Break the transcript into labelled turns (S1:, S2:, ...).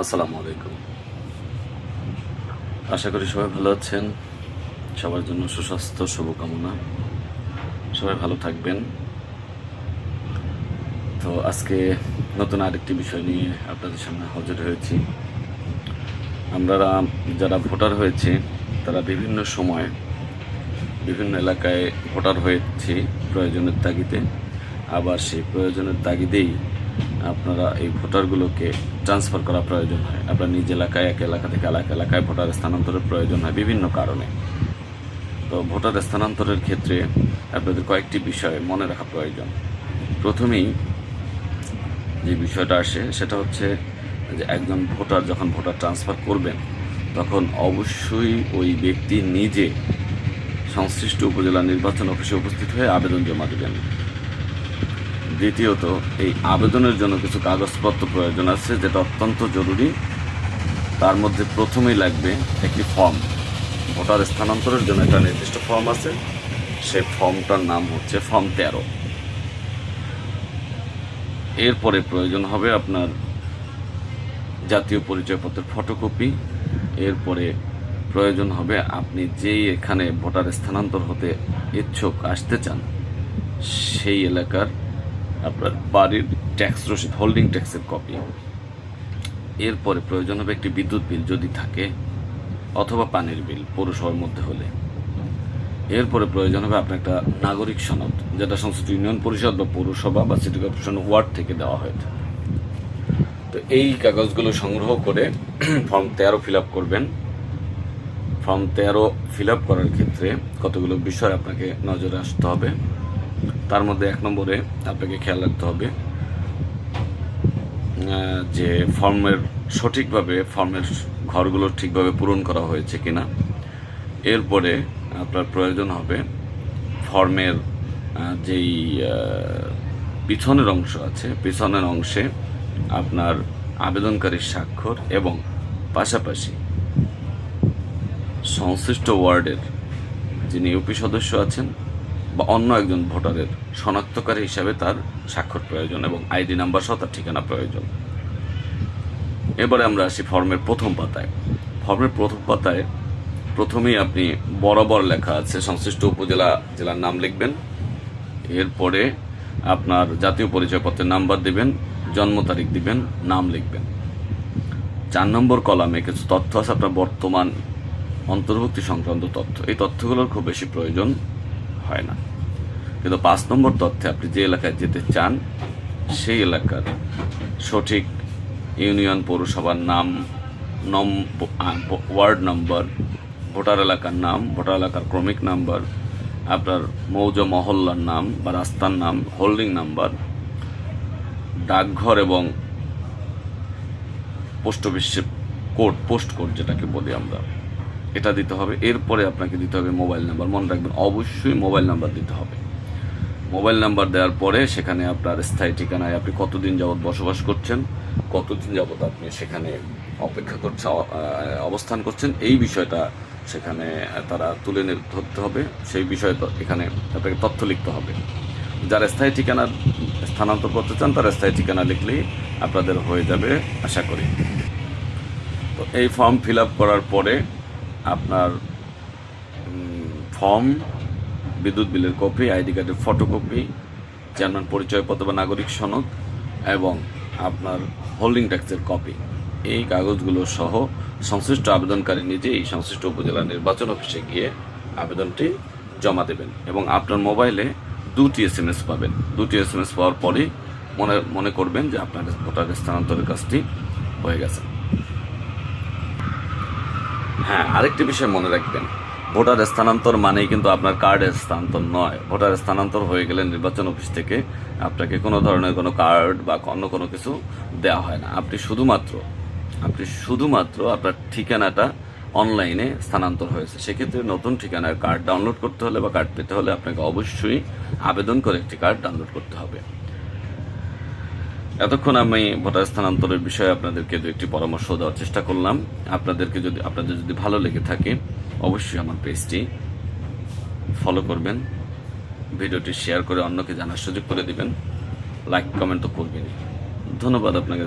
S1: আসসালামু আলাইকুম। আশা করি সবাই ভালো আছেন। সবার জন্য সুস্বাস্থ্য শুভকামনা। সবাই ভালো থাকবেন। তো আজকে নতুন আরেকটি বিষয় নিয়ে আপনাদের সামনে হাজির হয়েছি। আমরা যারা ভোটার হয়েছি তারা বিভিন্ন সময় বিভিন্ন এলাকায় ভোটার হয়েছি প্রয়োজনের তাগিদে। আবার সেই প্রয়োজনের তাগিদেই আপনারা এই ভোটারগুলোকে ট্রান্সফার করা প্রয়োজন হয়। আপনার নিজ এলাকায় এক এলাকা থেকে এলাকায় ভোটার স্থানান্তরের প্রয়োজন হয় বিভিন্ন কারণে। তো ভোটার স্থানান্তরের ক্ষেত্রে আপনাদের কয়েকটি বিষয় মনে রাখা প্রয়োজন। প্রথমেই যে বিষয়টা আসে সেটা হচ্ছে যে একজন ভোটার যখন ভোটার ট্রান্সফার করবেন তখন অবশ্যই ওই ব্যক্তি নিজে সংশ্লিষ্ট উপজেলা নির্বাচন অফিসে উপস্থিত হয়ে আবেদন জমা দেবেন। দ্বিতীয়ত, এই আবেদনের জন্য কিছু কাগজপত্র প্রয়োজন আছে যেটা অত্যন্ত জরুরি। তার মধ্যে প্রথমেই লাগবে একটি ফর্ম। ভোটার স্থানান্তরের জন্য একটা নির্দিষ্ট ফর্ম আছে, সেই ফর্মটার নাম হচ্ছে ফর্ম 13। এরপরে প্রয়োজন হবে আপনার জাতীয় পরিচয়পত্রের ফটোকপি। এরপরে প্রয়োজন হবে আপনি যেই এখানে ভোটার স্থানান্তর হতে ইচ্ছুক আসতে চান সেই এলাকার আপনার বাড়ির ট্যাক্স রসিদ, হোল্ডিং ট্যাক্সের কপি। এরপরে প্রয়োজন হবে একটি বিদ্যুৎ বিল যদি থাকে, অথবা পানির বিল পৌরসভার মধ্যে হলে। এরপরে প্রয়োজন হবে আপনার একটা নাগরিক সনদ, যেটা সংশ্লিষ্ট ইউনিয়ন পরিষদ বা পৌরসভা বা সিটি কর্পোরেশন ওয়ার্ড থেকে দেওয়া হয়ে থাকে। তো এই কাগজগুলো সংগ্রহ করে ফর্ম 13 ফিল আপ করবেন। ফর্ম 13 ফিল আপ করার ক্ষেত্রে কতগুলো বিষয় আপনাকে নজরে আসতে হবে। তার মধ্যে 1 নম্বরে আপনাকে খেয়াল রাখতে হবে যে ফর্মের ঘরগুলো ঠিকভাবে পূরণ করা হয়েছে কিনা। এরপরে আপনার প্রয়োজন হবে ফর্মের যেই পিছনের অংশ আছে, পিছনের অংশে আপনার আবেদনকারীর স্বাক্ষর এবং পাশাপাশি সংশ্লিষ্ট ওয়ার্ডের যিনি ইউপি সদস্য আছেন বা অন্য একজন ভোটারের শনাক্তকারী হিসাবে তার স্বাক্ষর প্রয়োজন এবং আইডি নাম্বার সহ তার ঠিকানা প্রয়োজন। এবারে আমরা আসি ফর্মের প্রথম পাতায়। ফর্মের প্রথম পাতায় প্রথমেই আপনি বরাবর লেখা আছে সংশ্লিষ্ট জেলার নাম লিখবেন। এরপরে আপনার জাতীয় পরিচয়পত্রের নাম্বার দিবেন, জন্ম তারিখ দিবেন, নাম লিখবেন। 4 নম্বর কলামে কিছু তথ্য আছে আপনার বর্তমান অন্তর্ভুক্তি সংক্রান্ত তথ্য। এই তথ্যগুলোর খুব বেশি প্রয়োজন হয় না, কিন্তু 5 নম্বর তথ্যে আপনি যে এলাকায় যেতে চান সেই এলাকার সঠিক ইউনিয়ন পৌরসভার নাম, ওয়ার্ড নম্বর, ভোটার এলাকার নাম, ভোটার এলাকার ক্রমিক নাম্বার, আপনার মৌজা মহল্লার নাম বা রাস্তার নাম, হোল্ডিং নাম্বার, ডাকঘর এবং পোস্ট অফিসের কোড, পোস্ট কোড যেটাকে বলি আমরা, এটা দিতে হবে। এরপরে আপনাকে দিতে হবে মোবাইল নাম্বার। মনে রাখবেন অবশ্যই মোবাইল নাম্বার দিতে হবে। মোবাইল নাম্বার দেওয়ার পরে সেখানে আপনার স্থায়ী ঠিকানায় আপনি কতদিন যাবৎ বসবাস করছেন, কতদিন যাবৎ আপনি সেখানে অবস্থান করছেন, এই বিষয়টা সেখানে তারা তুলে ধরতে হবে। সেই বিষয়ে এখানে আপনাকে তথ্য লিখতে হবে। যারা স্থায়ী ঠিকানা স্থানান্তর করতে চান তারা স্থায়ী ঠিকানা লিখলেই আপনাদের হয়ে যাবে আশা করি। তো এই ফর্ম ফিল আপ করার পরে আপনার ফর্ম, বিদ্যুৎ বিলের কপি, আইডি কার্ডের ফটোকপি, চেয়ারম্যান পরিচয়পত্র বা নাগরিক সনদ এবং আপনার হোল্ডিং ট্যাক্সের কপি, এই কাগজগুলো সহ সংশ্লিষ্ট আবেদনকারী নিজেই সংশ্লিষ্ট উপজেলা নির্বাচন অফিসে গিয়ে আবেদনটি জমা দেবেন এবং আপনার মোবাইলে 2টি SMS পাবেন। 2টি SMS পাওয়ার পরেই মনে করবেন যে আপনার ভোটার স্থানান্তরের কাজটি হয়ে গেছে। হ্যাঁ, আরেকটি বিষয় মনে রাখবেন, ভোটার স্থানান্তর মানেই কিন্তু আপনার কার্ডের স্থানান্তর নয়। ভোটার স্থানান্তর হয়ে গেলে নির্বাচন অফিস থেকে আপনাকে কোনো ধরনের কোনো কার্ড বা অন্য কোনো কিছু দেওয়া হয় না। আপনি শুধুমাত্র আপনার ঠিকানাটা অনলাইনে স্থানান্তর হয়েছে। সেক্ষেত্রে নতুন ঠিকানার কার্ড ডাউনলোড করতে হলে বা কার্ড পেতে হলে আপনাকে অবশ্যই আবেদন করে একটি কার্ড ডাউনলোড করতে হবে। এতক্ষণ আমি ভোটার স্থানান্তরের বিষয়ে আপনাদেরকে 2টি পরামর্শ দেওয়ার চেষ্টা করলাম। আপনাদের যদি ভালো লেগে থাকে অবশ্যই আমার পেজটি ফলো করবেন, ভিডিওটি শেয়ার করে অন্যকে জানার সুযোগ করে দিবেন, লাইক কমেন্ট তো করবেনই। ধন্যবাদ আপনাকে।